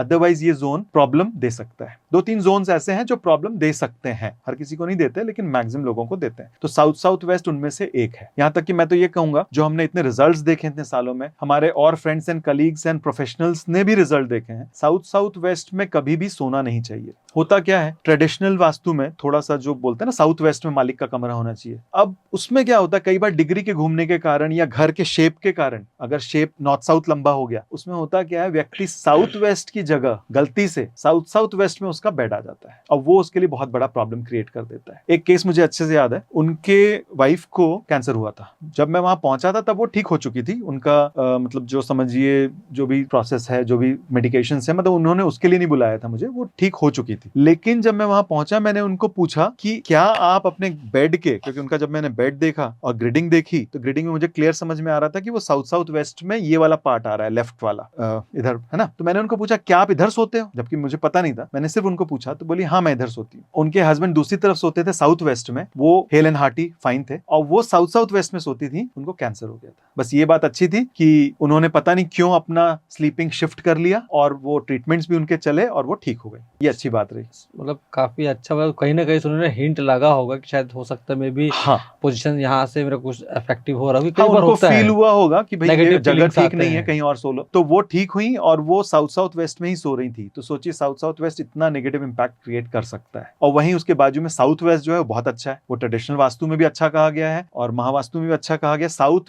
Otherwise ये zone problem दे सकता है। 2-3 जोन्स ऐसे हैं जो प्रॉब्लम दे सकते हैं, हर किसी को नहीं देते लेकिन मैक्सिमम लोगों को देते हैं। तो साउथ साउथ वेस्ट उनमें से एक है। यहां तक कि मैं तो ये कहूंगा, जो हमने इतने रिजल्ट्स देखे इतने सालों में, हमारे और friends and colleagues and professionals ने भी रिजल्ट देखे हैं, साउथ साउथ वेस्ट में कभी भी सोना नहीं चाहिए। होता क्या है, ट्रेडिशनल वास्तु में थोड़ा सा जो बोलते हैं ना, साउथ वेस्ट में मालिक का कमरा होना चाहिए। अब उसमें क्या होता है, कई बार डिग्री के घूमने के कारण या घर के शेप के कारण, अगर शेप नॉर्थ साउथ लंबा हो गया, उसमें होता क्या है, व्यक्ति साउथ वेस्ट की जगह गलती से साउथ साउथ वेस्ट में उसका बेड आ जाता है और वो उसके लिए बहुत बड़ा प्रॉब्लम क्रिएट कर देता है। एक केस मुझे अच्छे से याद है, उनके वाइफ को कैंसर हुआ था। जब मैं वहां पहुंचा था तब वो ठीक हो चुकी थी। उनका मतलब जो समझिए जो भी प्रोसेस है, जो भी मेडिकेशन है, मतलब उन्होंने उसके लिए नहीं बुलाया था मुझे, वो ठीक हो चुकी थी। लेकिन जब मैं वहां पहुंचा, मैंने उनको पूछा कि क्या आप अपने बेड के, क्योंकि उनका जब मैंने बेड देखा और ग्रिडिंग देखी तो ग्रिडिंग में मुझे क्लियर समझ में आ रहा था कि वो साउथ साउथ वेस्ट में ये वाला पार्ट आ रहा है, लेफ्ट वाला इधर है ना। तो मैंने उनको पूछा क्या आप इधर सोते हो, जबकि मुझे पता नहीं था, मैंने सिर्फ उनको पूछा। तो बोली हाँ मैं इधर सोती हूँ। उनके हस्बैंड दूसरी तरफ सोते थे साउथ वेस्ट में, वो हेल एंड हार्टी फाइन थे, और वो साउथ साउथ वेस्ट में सोती थी, उनको कैंसर हो गया था। बस ये बात अच्छी थी कि उन्होंने पता नहीं क्यों अपना स्लीपिंग शिफ्ट कर लिया और वो ट्रीटमेंट्स भी उनके चले और वो ठीक हो गए। ये अच्छी बात रही। मतलब काफी अच्छा, मतलब कहीं ना कहीं उन्होंने हिंट लगा होगा कि शायद हो सकता है मे बी हाँ पोजीशन यहाँ से मेरा कुछ इफेक्टिव हो रहा है। हाँ, कई बार उनको होता फील है हुआ होगा कि भाई ये नेगेटिव जगह फीलिंग्स ठीक आते नहीं है, हैं। कहीं और सो लो, तो वो ठीक हुई और वो साउथ साउथ वेस्ट में ही सो रही थी। तो सोचिए साउथ साउथ वेस्ट इतना नेगेटिव इंपैक्ट क्रिएट कर सकता है। और वहीं उसके बाजू में साउथ वेस्ट जो है वो बहुत अच्छा है, वो ट्रेडिशनल वास्तु में भी अच्छा कहा गया है और महावास्तु में भी अच्छा कहा गया। साउथ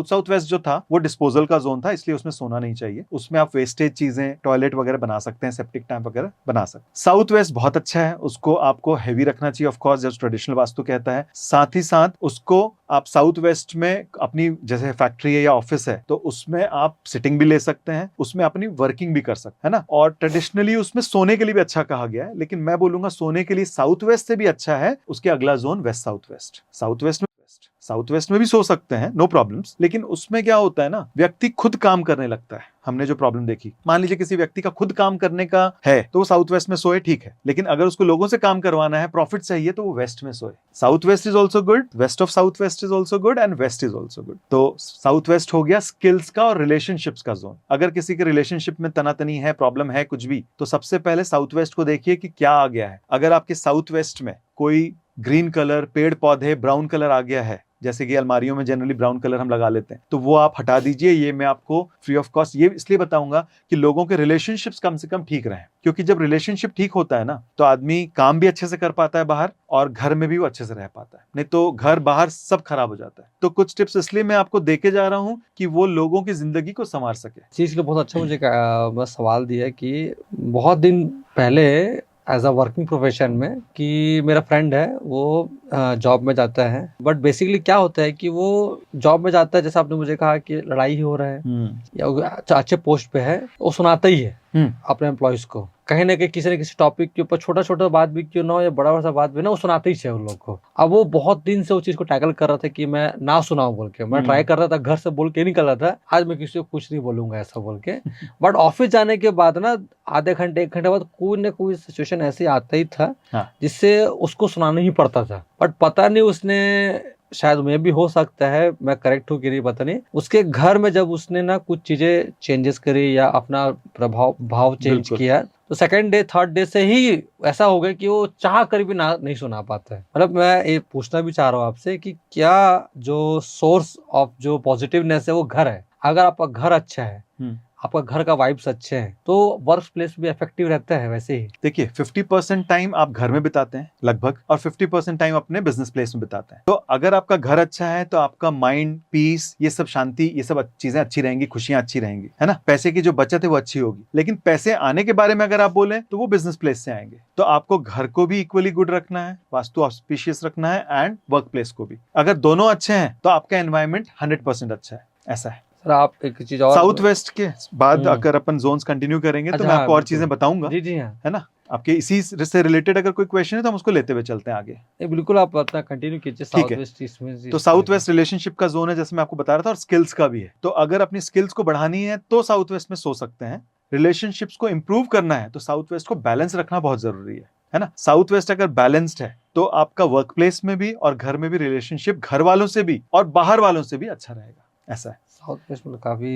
साउथ वेस्ट जो था वो डिस्पोजल का जोन था, इसलिए उसमें सोना नहीं चाहिए। उसमें आप वेस्टेज चीजें, टॉयलेट वगैरह बना सकते हैं, सेप्टिक टैंक वगैरह बना सकते हैं। साउथ वेस्ट बहुत अच्छा है, उसको आपको हैवी रखना चाहिए, ऑफ कोर्स, जैसे ट्रेडिशनल वास्तु कहता है। साथ ही साथ उसको आप साउथ वेस्ट में अपनी जैसे फैक्ट्री है या ऑफिस है तो उसमें आप सिटिंग भी ले सकते हैं, उसमें अपनी वर्किंग भी कर सकते हैं ना। और ट्रेडिशनली उसमें सोने के लिए भी अच्छा कहा गया है, लेकिन मैं बोलूंगा सोने के लिए साउथ वेस्ट से भी अच्छा है उसके अगला zone west south west. South west में भी सो सकते हैं, नो प्रॉब्लम्स, लेकिन उसमें क्या होता है ना, व्यक्ति खुद काम करने लगता है। हमने जो प्रॉब्लम देखी, मान लीजिए किसी व्यक्ति का खुद काम करने का है तो वो साउथ वेस्ट में सोए, ठीक है, लेकिन अगर उसको लोगों से काम करवाना है, प्रॉफिट चाहिए, तो वो वेस्ट में सोए। South west is also good, west of south west is also good and west is also good. तो साउथ वेस्ट हो गया स्किल्स का और रिलेशनशिप्स का जोन। अगर किसी के रिलेशनशिप में तनातनी है, प्रॉब्लम है कुछ भी, तो सबसे पहले साउथ वेस्ट को देखिए कि क्या आ गया है। अगर आपके साउथ वेस्ट में कोई ग्रीन कलर, पेड़ पौधे, ब्राउन कलर आ गया है, जैसे कि अलमारियों में जनरली ब्राउन कलर हम लगा लेते हैं, तो वो आप हटा दीजिए। ये मैं आपको फ्री ऑफ कॉस्ट ये इसलिए बताऊंगा कि लोगों के रिलेशनशिप्स कम से कम ठीक रहें, क्योंकि जब रिलेशनशिप ठीक होता है ना, तो आदमी काम भी अच्छे से कर पाता है बाहर और घर में भी वो अच्छे से रह पाता है। नहीं तो घर बाहर सब खराब हो जाता है। तो कुछ टिप्स इसलिए मैं आपको देके जा रहा हूं कि वो लोगों की जिंदगी को संवार सके। चीज का बहुत अच्छा मुझे बस सवाल दिया कि बहुत दिन पहले एज अ वर्किंग प्रोफेशन में कि मेरा फ्रेंड है वो जॉब में जाता है, बट बेसिकली क्या होता है कि वो जॉब में जाता है, जैसे आपने मुझे कहा कि लड़ाई ही हो रहा है या वो अच्छे पोस्ट पे है, वो सुनाता ही है अपने एम्प्लॉयज को, कहीं ना कहीं किसी न किसी टॉपिक के ऊपर, छोटा छोटा बात भी क्यों ना हो या बड़ा बड़ा बात भी ना, वो सुनाते ही है उन लोग को। अब वो बहुत दिन से उस चीज को टैकल कर रहा था कि मैं ना सुनाऊं बोल के, मैं ट्राई कर रहा था, घर से बोल के निकल रहा था आज मैं किसी को कुछ नहीं बोलूंगा ऐसा बोल के। बट ऑफिस जाने के बाद ना आधे घंटे 1 घंटे बाद कोई ना कोई सिचुएशन ऐसी आता ही था जिससे उसको सुनाना ही पड़ता था। बट पता नहीं उसने, शायद मैं भी हो सकता है, मैं करेक्ट हूँ कि नहीं पता नहीं, उसके घर में जब उसने ना कुछ चीजें चेंजेस करी या अपना प्रभाव भाव चेंज किया, तो सेकंड डे थर्ड डे से ही ऐसा हो गया कि वो चाह कर भी ना नहीं सुना पाता है। मतलब मैं ये पूछना भी चाह रहा हूँ आपसे कि क्या जो सोर्स ऑफ जो पॉजिटिवनेस है वो घर है? अगर आपका घर अच्छा है, आपका घर का वाइब्स अच्छे हैं, तो वर्क प्लेस भी इफेक्टिव रहता है। वैसे ही देखिए 50% टाइम आप घर में बिताते हैं लगभग, और 50% टाइम अपने बिजनेस प्लेस में बिताते हैं। तो अगर आपका घर अच्छा है तो आपका माइंड पीस, ये सब शांति, ये सब चीजें अच्छी रहेंगी, खुशियां अच्छी रहेंगी, है ना। पैसे की जो बचत है वो अच्छी होगी। लेकिन पैसे आने के बारे में अगर आप बोले तो वो बिजनेस प्लेस से आएंगे। तो आपको घर को भी इक्वली गुड रखना है, वास्तु ऑस्पिशियस रखना है, एंड वर्क प्लेस को भी। अगर दोनों अच्छे हैं तो आपका एनवायरमेंट 100% अच्छा है। ऐसा है सर। आप एक चीज और साउथ वेस्ट के बाद अगर अपन जोन्स कंटिन्यू करेंगे तो मैं आपको और चीजें बताऊंगा, जी जी हाँ, है ना। आपके इसी से रिलेटेड अगर कोई क्वेश्चन है तो हम उसको लेते हुए चलते हैं आगे। बिल्कुल आप अपना कंटिन्यू कीजिए। ठीक साउथ है, वेस्ट इसमें तो साउथ वेस्ट रिलेशनशिप का जोन है, जैसे मैं आपको बता रहा था, और स्किल्स का भी है। तो अगर अपनी स्किल्स को बढ़ानी है तो साउथ वेस्ट में सो सकते हैं। रिलेशनशिप्स को इंप्रूव करना है तो साउथ वेस्ट को बैलेंस रखना बहुत जरूरी है ना। साउथ वेस्ट अगर बैलेंस्ड है तो आपका वर्क प्लेस में भी और घर में भी रिलेशनशिप घर वालों से भी और बाहर वालों से भी अच्छा रहेगा। ऐसा है। साउथ वेस्ट में काफी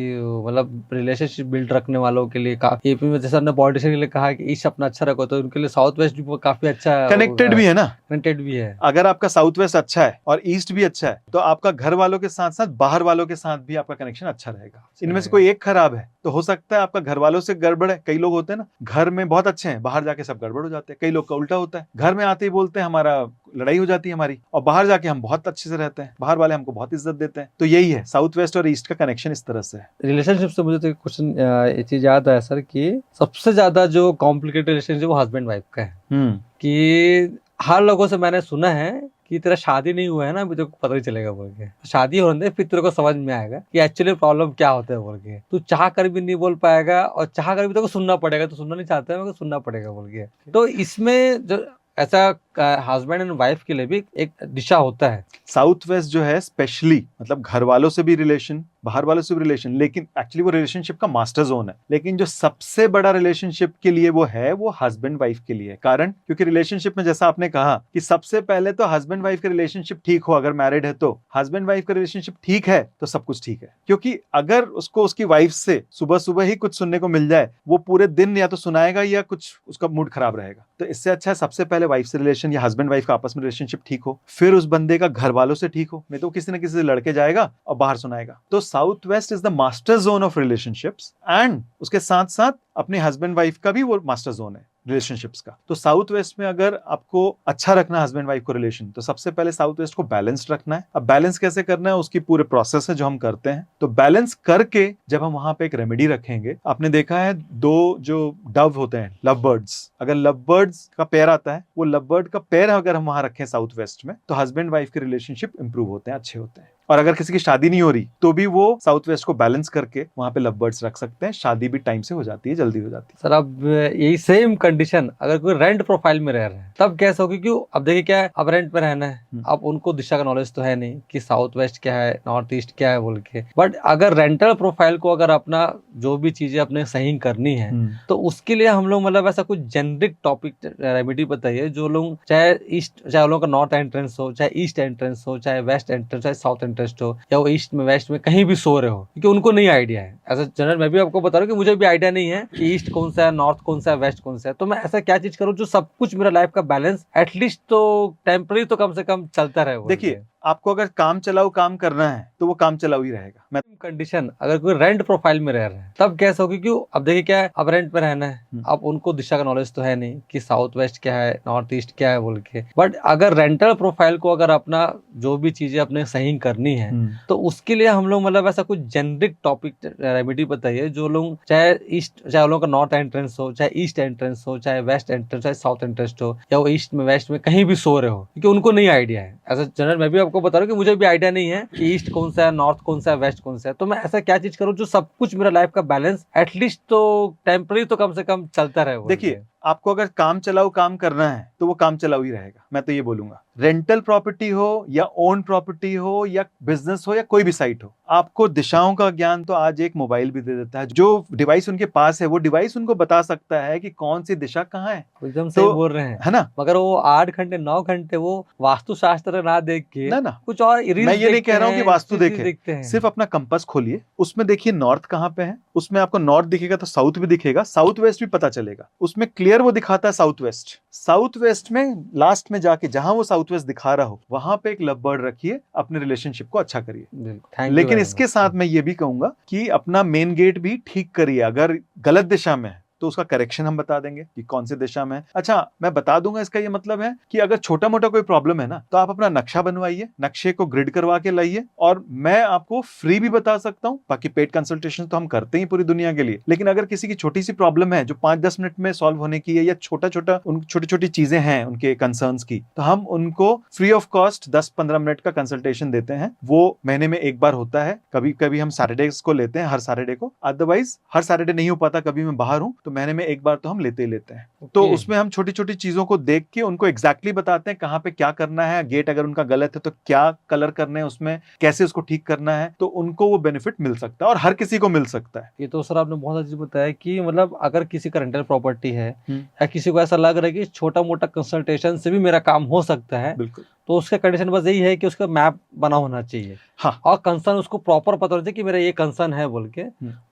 मतलब रिलेशनशिप बिल्ड रखने वालों के लिए काफी, एपी में जैसे हमने पॉलिटिशियन के लिए कहा कि ईस्ट अपना अच्छा रखो, तो उनके लिए साउथ वेस्ट भी काफी अच्छा कनेक्टेड भी है ना। कनेक्टेड भी है। अगर आपका साउथ वेस्ट अच्छा है और ईस्ट भी अच्छा है तो आपका घर वालों के साथ साथ बाहर वालों के साथ भी आपका कनेक्शन अच्छा रहेगा। इनमें से कोई एक खराब है तो हो सकता है आपका घर वालों से गड़बड़ है। कई लोग होते हैं ना, घर में बहुत अच्छे हैं, बाहर जाके सब गड़बड़ हो जाते हैं। कई लोग का उल्टा होता है, घर में आते ही बोलते हैं हमारा लड़ाई हो जाती है हमारी, और बाहर जाके हम बहुत अच्छे से रहते हैं, बाहर वाले हमको बहुत इज्जत देते हैं। तो यही है, साउथ वेस्ट और ईस्ट का कनेक्शन इस तरह से है। रिलेशनशिप से मुझे तो एक क्वेश्चन, ये चीज याद है सर कि सबसे ज्यादा जो कॉम्प्लिकेटेड रिलेशनशिप वो हस्बैंड वाइफ का है। कि हर लोगों से मैंने सुना है कि तेरा शादी नहीं हुआ है ना अभी, तो पता ही चलेगा बोल के। शादी होने दे, फिर तेरे को समझ में आएगा कि एक्चुअली प्रॉब्लम क्या होता है बोल के। तू चाह कर भी नहीं बोल पाएगा, और चाह कर भी तेरे को सुनना पड़ेगा। तो सुनना नहीं चाहता है, मगर सुनना पड़ेगा बोल के। तो इसमें जो ऐसा हस्बैंड एंड वाइफ के लिए भी एक दिशा होता है। साउथ वेस्ट जो है स्पेशली, मतलब घर वालों से भी रिलेशन, बाहर वालों से भी रिलेशन, लेकिन एक्चुअली वो रिलेशनशिप का मास्टर जोन है। लेकिन जो सबसे बड़ा रिलेशनशिप के लिए वो है, वो हस्बैंड वाइफ के लिए। कारण क्योंकि रिलेशनशिप में जैसा आपने कहा कि सबसे पहले तो हस्बैंड वाइफ का रिलेशनशिप ठीक हो। अगर मैरिड है तो हस्बैंड वाइफ का रिलेशनशिप ठीक है तो सब कुछ ठीक है। क्योंकि अगर उसको उसकी वाइफ से सुबह सुबह ही कुछ सुनने को मिल जाए, वो पूरे दिन या तो सुनाएगा या कुछ उसका मूड खराब रहेगा। तो इससे अच्छा है सबसे पहले वाइफ से रिलेशन या हस्बैंड वाइफ का आपस में रिलेशनशिप ठीक हो, फिर उस बंदे का घर वालों से ठीक हो। नहीं तो किसी न किसी से लड़के जाएगा और बाहर सुनाएगा। तो south west is the master zone of relationships, and उसके साथ साथ अपने हस्बैंड वाइफ का भी वो मास्टर जोन है रिलेशनशिप्स का। तो साउथ वेस्ट में अगर आपको अच्छा रखना हस्बैंड वाइफ को रिलेशन, तो सबसे पहले साउथ वेस्ट को बैलेंस रखना है। अब बैलेंस कैसे करना है, उसकी पूरे प्रोसेस है जो हम करते हैं। तो बैलेंस करके जब हम वहां पे एक रेमेडी रखेंगे, आपने देखा है दो जो डव होते हैं, लव बर्ड्स, अगर लव बर्ड्स का पेयर आता है, वो लव बर्ड का पेयर अगर हम वहां रखें साउथ वेस्ट में, तो हस्बैंड वाइफ के रिलेशनशिप इंप्रूव होते हैं, अच्छे होते हैं। और अगर किसी की शादी नहीं हो रही तो भी वो साउथ वेस्ट को बैलेंस करके वहां पे लव बर्ड्स रख सकते हैं। शादी भी टाइम से हो जाती है, जल्दी हो जाती है। सर अब यही सेम कंडीशन अगर कोई रेंट प्रोफाइल में रह रहा है तब कैसे होगी? क्यों, अब देखिए क्या है, अब रेंट में रहना है, अब उनको दिशा का नॉलेज तो है नहीं कि साउथ वेस्ट क्या है, नॉर्थ ईस्ट क्या है बोल के। बट अगर रेंटल प्रोफाइल को अगर अपना जो भी चीजें अपने सही करनी है, तो उसके लिए हम लोग मतलब ऐसा कुछ जेनरिक टॉपिक रेमेडी बताइए जो लोग, चाहे ईस्ट, चाहे लोगों का नॉर्थ एंट्रेंस हो, चाहे ईस्ट एंट्रेंस हो, चाहे वेस्ट एंट्रेंस, चाहे साउथ एंट्रेंस हो, या वो ईस्ट में वेस्ट में कहीं भी सो रहे हो, क्योंकि उनको नहीं आइडिया है। एज अ जनरल मैं भी आपको बता रहा हूँ कि मुझे भी आइडिया नहीं है कि ईस्ट कौन सा है, नॉर्थ कौन सा है, वेस्ट कौन सा है। तो मैं ऐसा क्या चीज करूँ जो सब कुछ मेरा लाइफ का बैलेंस एटलीस्ट तो टेम्पररी तो कम से कम चलता रहे। देखिए, आपको अगर काम चलाओ काम करना है तो वो काम चलाओ ही रहेगा। मैं कंडीशन अगर कोई रेंट प्रोफाइल में रह रहा है तब कैसे होगी? क्यों, अब देखिए क्या है, अब रेंट में रहना है, अब उनको दिशा का नॉलेज तो है नहीं कि साउथ वेस्ट क्या है, नॉर्थ ईस्ट क्या है बोल के। बट अगर रेंटल प्रोफाइल को अगर अपना जो भी चीजें अपने सही करनी है, तो उसके लिए हम लोग मतलब ऐसा कुछ जेनरिक टॉपिक रेमेडी बताइए जो लोग, चाहे ईस्ट, चाहे लोगों का नॉर्थ एंट्रेंस हो, चाहे ईस्ट एंट्रेंस हो, चाहे वेस्ट एंट्रेंस, चाहे साउथ एंट्रेंस हो, या वो ईस्ट में वेस्ट में कहीं भी सो रहे हो, क्योंकि उनको नहीं आइडिया है। एज अ जनरल मैं भी आपको बता रहा हूँ कि मुझे भी आइडिया नहीं है कि ईस्ट कौन सा है, नॉर्थ कौन सा है, वेस्ट कौन सा है। तो मैं ऐसा क्या चीज करूँ जो सब कुछ मेरा लाइफ का बैलेंस एटलीस्ट तो टेम्पररी तो कम से कम चलता रहे। देखिए, आपको अगर काम चलाओ काम करना है तो वो काम चलाओ ही रहेगा। मैं तो ये बोलूंगा, रेंटल प्रॉपर्टी हो या ओन प्रॉपर्टी हो या बिजनेस हो या कोई भी साइट हो, आपको दिशाओं का ज्ञान तो आज एक मोबाइल भी दे देता है। जो डिवाइस उनके पास है वो डिवाइस उनको बता सकता है कि कौन सी दिशा कहाँ है। एकदम सही बोल रहे हैं, है ना? मगर वो 8 घंटे 9 घंटे वो वास्तुशास्त्र ना देख के ना कुछ और मैं ये नहीं कह रहा हूँ कि वास्तु देखते हैं। सिर्फ अपना कंपास खोलिए, उसमें देखिए नॉर्थ कहाँ पे है, उसमें आपको नॉर्थ दिखेगा तो साउथ भी दिखेगा, साउथ वेस्ट भी पता चलेगा। उसमें क्लियर वो दिखाता है साउथ वेस्ट। साउथ वेस्ट में लास्ट में जाके जहां वो साउथ वेस्ट दिखा रहा हो वहां पे एक लव बर्ड रखिए, अपने रिलेशनशिप को अच्छा करिए। लेकिन इसके साथ मैं ये भी कहूंगा कि अपना मेन गेट भी ठीक करिए। अगर गलत दिशा में है तो उसका करेक्शन हम बता देंगे कि कौन से दिशा में है। अच्छा, मैं बता दूंगा, इसका ये मतलब है कि अगर छोटा मोटा कोई प्रॉब्लम है ना, तो आप अपना नक्शा बनवाइए, नक्शे को ग्रिड करवा के लाइए, और मैं आपको फ्री भी बता सकता हूं। बाकी पेड कंसल्टेशन तो हम करते ही पूरी दुनिया के लिए, लेकिन अगर किसी की छोटी सी प्रॉब्लम है जो 5-10 मिनट में सॉल्व होने की है, या छोटी छोटी चीजें हैं उनके कंसर्न्स की, तो हम उनको फ्री ऑफ कॉस्ट 10-15 मिनट का कंसल्टेशन देते हैं। वो महीने में एक बार होता है, कभी कभी हम सैटरडे को लेते हैं, हर सैटरडे को। अदरवाइज हर सैटरडे नहीं हो पाता, कभी मैं बाहर हूं तो महीने में एक बार तो हम लेते ही लेते हैं। तो ओके। उसमें हम छोटी छोटी चीजों को देख के उनको एग्जैक्टली बताते हैं कहाँ पे क्या करना है, गेट अगर उनका गलत है तो क्या कलर करने हैं उसमें, कैसे उसको ठीक करना है, तो उनको वो बेनिफिट मिल सकता है और हर किसी को मिल सकता है। ये तो सर आपने बहुत अच्छी बताया कि मतलब अगर किसी का रेंटल प्रॉपर्टी है हम्म। या किसी को ऐसा लग रहा है कि छोटा मोटा कंसल्टेशन से भी मेरा काम हो सकता है, बिल्कुल। तो उसका कंडीशन बस यही है कि उसका मैप बना होना चाहिए हाँ। और कंसर्न उसको प्रॉपर पता होना चाहिए कि मेरा ये कंसर्न है बोल के।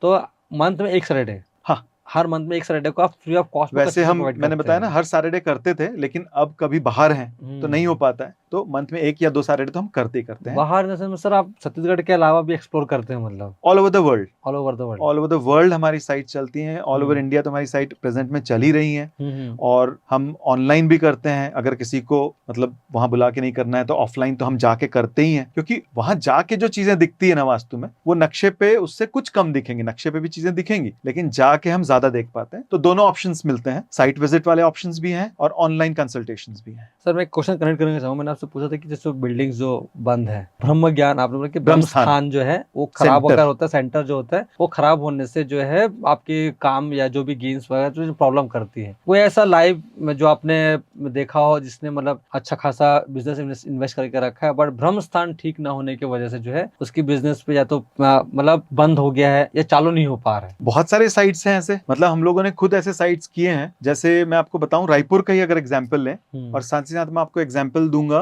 तो मंथ में एक सैटरडे, हाँ। हर मंथ में एक सैटरडे को आप फ्री ऑफ कॉस्ट में वैसे हम प्रोवाइड मैंने करते बताया ना हैं। हर सैटरडे करते थे, लेकिन अब कभी बाहर हैं तो नहीं हो पाता है, तो मंथ में 1 या 2 सैटरडे तो हम करते ही करते हैं। बाहर जैसे में सर आप छत्तीसगढ़ के अलावा भी एक्सप्लोर करते हैं, मतलब all over the world, all over the world. All over the world हमारी साइट चलती हैं, ऑल ओवर हम्म। इंडिया तो हमारी साइट प्रेजेंट में चल ही रही हैं। और हम ऑनलाइन भी करते हैं, अगर किसी को मतलब वहां बुला के नहीं करना है तो ऑफलाइन तो हम जाके करते ही हैं, क्योंकि वहां जाके जो चीजें दिखती है ना वास्तु में, वो नक्शे पे उससे कुछ कम दिखेंगी। नक्शे पे भी चीजें दिखेंगी लेकिन जाके हम ज्यादा देख पाते हैं। तो दोनों ऑप्शंस मिलते हैं, साइट विजिट वाले ऑप्शंस भी हैं और ऑनलाइन कंसल्टेशंस भी हैं। सर मैं एक क्वेश्चन कनेक्ट करना चाहूँ, मैंने आपसे पूछा था कि जैसे बिल्डिंग्स जो बंद है, ब्रह्म ज्ञान आपने बोला कि ब्रह्म ब्रह्मस्थान। स्थान जो है वो खराब सेंटर। अगर होता है, सेंटर जो होता है वो खराब होने से जो है आपके काम या जो भी गेम्स वगैरह जो प्रॉब्लम करती है, कोई ऐसा लाइव में जो आपने देखा हो जिसने मतलब अच्छा खासा बिजनेस इन्वेस्ट करके रखा है, बट ब्रह्म स्थान ठीक ना होने की वजह से जो है उसकी बिजनेस पे या तो मतलब बंद हो गया है या चालू नहीं हो पा रहा है? बहुत सारे साइट्स हैं ऐसे, मतलब हम लोगों ने खुद ऐसे साइट्स किए हैं। जैसे मैं आपको बताऊं, रायपुर का ही अगर एग्जांपल लें, और साथ ही साथ मैं आपको एग्जांपल दूंगा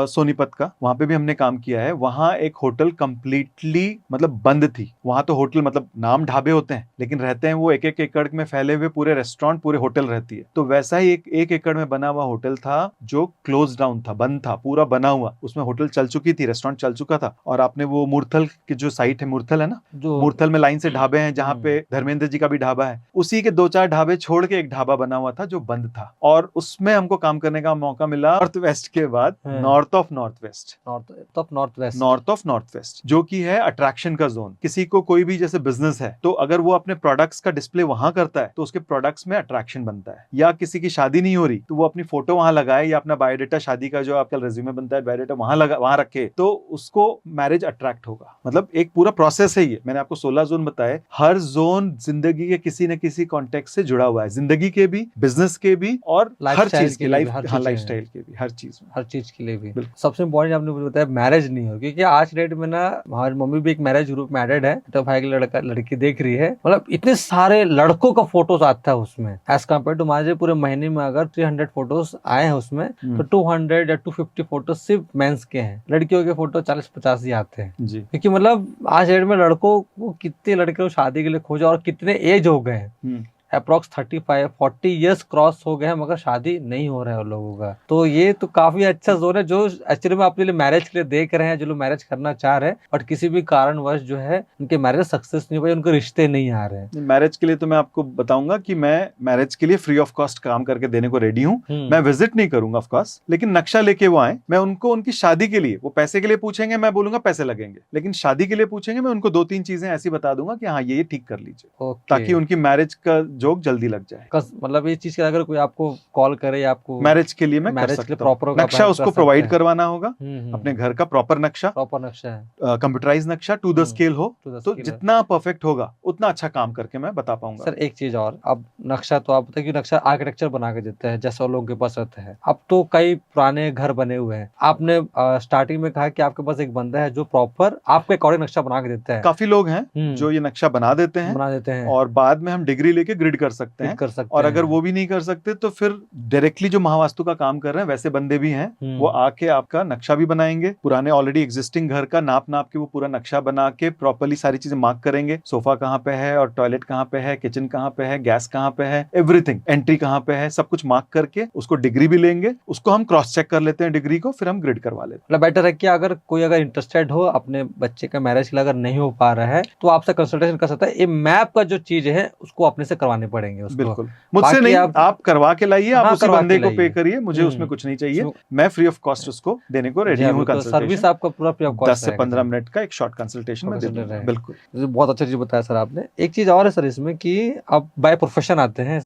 सोनीपत का, वहां पे भी हमने काम किया है। वहां एक होटल कंप्लीटली मतलब बंद थी। वहां तो होटल मतलब नाम ढाबे होते हैं, लेकिन रहते हैं वो एक एक एकड़ में फैले हुए, पूरे रेस्टोरेंट पूरे होटल रहती है। तो वैसा ही एक एकड़ में बना हुआ होटल था जो क्लोज डाउन था, बंद था, पूरा बना हुआ। उसमें होटल चल चुकी थी, रेस्टोरेंट चल चुका था। और आपने वो मूर्थल की जो साइट है, मूर्थल है ना, जो मूर्थल में लाइन से ढाबे हैं, जहाँ पे धर्मेंद्र जी का भी ढाबा है, उसी के 2-4 ढाबे छोड़ के एक ढाबा बना हुआ था जो बंद था। और उसमें हमको काम करने का मौका मिला नॉर्थ वेस्ट के बाद, north of north west, north west, north of north west, जो कि है अट्रैक्शन का जोन। किसी को कोई भी जैसे बिजनेस है, तो अगर वो अपने प्रोडक्ट्स का डिस्प्ले वहां करता है तो उसके प्रोडक्ट्स में अट्रैक्शन बनता है। या किसी की शादी नहीं हो रही तो वो अपनी फोटो वहां लगाए, या अपना बायोडाटा, शादी का जो आपका रेज्यूमे बनता है, बायोडाटा वहां रखे, तो उसको मैरिज अट्रैक्ट होगा। मतलब एक पूरा प्रोसेस है ये। मैंने आपको 16 जोन बताए, हर जोन जिंदगी के किसी न किसी कॉन्टेक्स्ट से जुड़ा हुआ है, जिंदगी के भी, बिजनेस के भी, और हर चीज के, लाइफस्टाइल के भी, हर चीज में, हर चीज के लिए भी। सबसे इम्पोर्टेंट आपने मुझे बताया मैरिज नहीं हो, क्योंकि आज डेट में ना हमारी मम्मी भी एक मैरिज ग्रुप में एडेड है, तो भाई की लड़का लड़की देख रही है, मतलब इतने सारे लड़कों का फोटोज आता है उसमें, एज कम्पेयर टू हमारे पूरे महीने में अगर 300 फोटोज आए हैं उसमें, तो 200 या 250 फोटोज सिर्फ मेंस के हैं। लड़कियों के फोटो 40-50 ही आते हैं जी। क्योंकि मतलब आज डेट में लड़कों को कितने लड़के को शादी के लिए खोजा और कितने एज हो गए हैं, अप्रोक्स 35-40 इयर्स क्रॉस हो गए हैं, मगर शादी नहीं हो रहा है उन लोगों का। तो ये तो काफी अच्छा जोन है जो एक्चुअली में अपने लिए मैरिज के लिए देख रहे हैं, जो लोग मैरिज करना चाह रहे हैं, बट किसी भी कारणवश जो है उनके मैरिज सक्सेस नहीं हुए, उनके रिश्ते नहीं आ रहे हैं। मैरिज के लिए तो मैं आपको बताऊंगा कि मैं मैरिज के लिए फ्री ऑफ कॉस्ट काम करके देने को रेडी हूँ। मैं विजिट नहीं करूंगा ऑफ कोर्स, लेकिन नक्शा लेके वो आए, मैं उनको उनकी शादी के लिए, वो पैसे के लिए पूछेंगे, मैं बोलूंगा पैसे लगेंगे, लेकिन शादी के लिए पूछेंगे, मैं उनको 2-3 चीजें ऐसी बता दूंगा कि हाँ ये ठीक कर लीजिए, ताकि उनकी मैरिज का जोक जल्दी लग जाए। मतलब ये चीज के अगर कोई आपको कॉल करे या आपको मैरिज के लिए मैं कर सकता हूं। नक्शा उसको प्रोवाइड करवाना होगा, अपने घर का प्रॉपर नक्शा है, कंप्यूटराइज नक्शा, टू द स्केल हो, तो जितना परफेक्ट होगा उतना अच्छा काम करके मैं बता पाऊंगा। सर एक चीज और, अब नक्शा तो आप बताइए, नक्शा आर्किटेक्चर बना के देते हैं जैसे लोगों के पास रहता है। अब तो कई पुराने घर बने हुए हैं, आपने स्टार्टिंग में कहा कि आपके पास एक बंदा है जो प्रॉपर आपके अकॉर्डिंग नक्शा बना के देता है। काफी लोग हैं जो ये नक्शा बना देते हैं और बाद में हम डिग्री लेके ग्रिड कर सकते हैं। और अगर वो भी नहीं कर सकते तो फिर डायरेक्टली जो महावास्तु का काम कर रहे हैं वैसे बंदे भी हैं, वो आके आपका नक्शा भी बनाएंगे, पुराने ऑलरेडी एग्जिस्टिंग घर का नाप के वो पूरा नक्शा बना के प्रॉपर्ली सारी चीजें मार्क करेंगे, सोफा कहाँ पे है और टॉयलेट कहाँ पे है, किचन कहाँ पे है, गैस कहाँ पे है, एवरीथिंग, एंट्री कहाँ पे है, सब कुछ मार्क करके उसको डिग्री भी लेंगे, उसको हम क्रॉस चेक कर लेते हैं डिग्री को, फिर हम ग्रिड करवा लेते हैं। मतलब बेटर है कि अगर कोई इंटरेस्टेड हो अपने बच्चे का मैरिज के लिए, अगर नहीं हो पा रहा है तो आपसे कंसल्टेशन कर सकता है। ये मैप का जो चीज है उसको अपने से करवाने पड़ेंगे उसको। बिल्कुल, मुझसे नहीं, आप करवा के लाइए, आप उसी बंदे को पे करिए, मुझे उसमें कुछ नहीं चाहिए, मैं फ्री ऑफ कॉस्ट उसको देने को रेडी हूँ। सर्विस आपका पूरा फ्री ऑफ कॉस्ट 10 से 15 मिनट का एक शॉर्ट कंसल्टेशन में दे दूंगा। बिल्कुल, बहुत अच्छा चीज बताया सर आपने। एक चीज और है सर इसमें कि अब बाय प्रोफेशन आते हैं,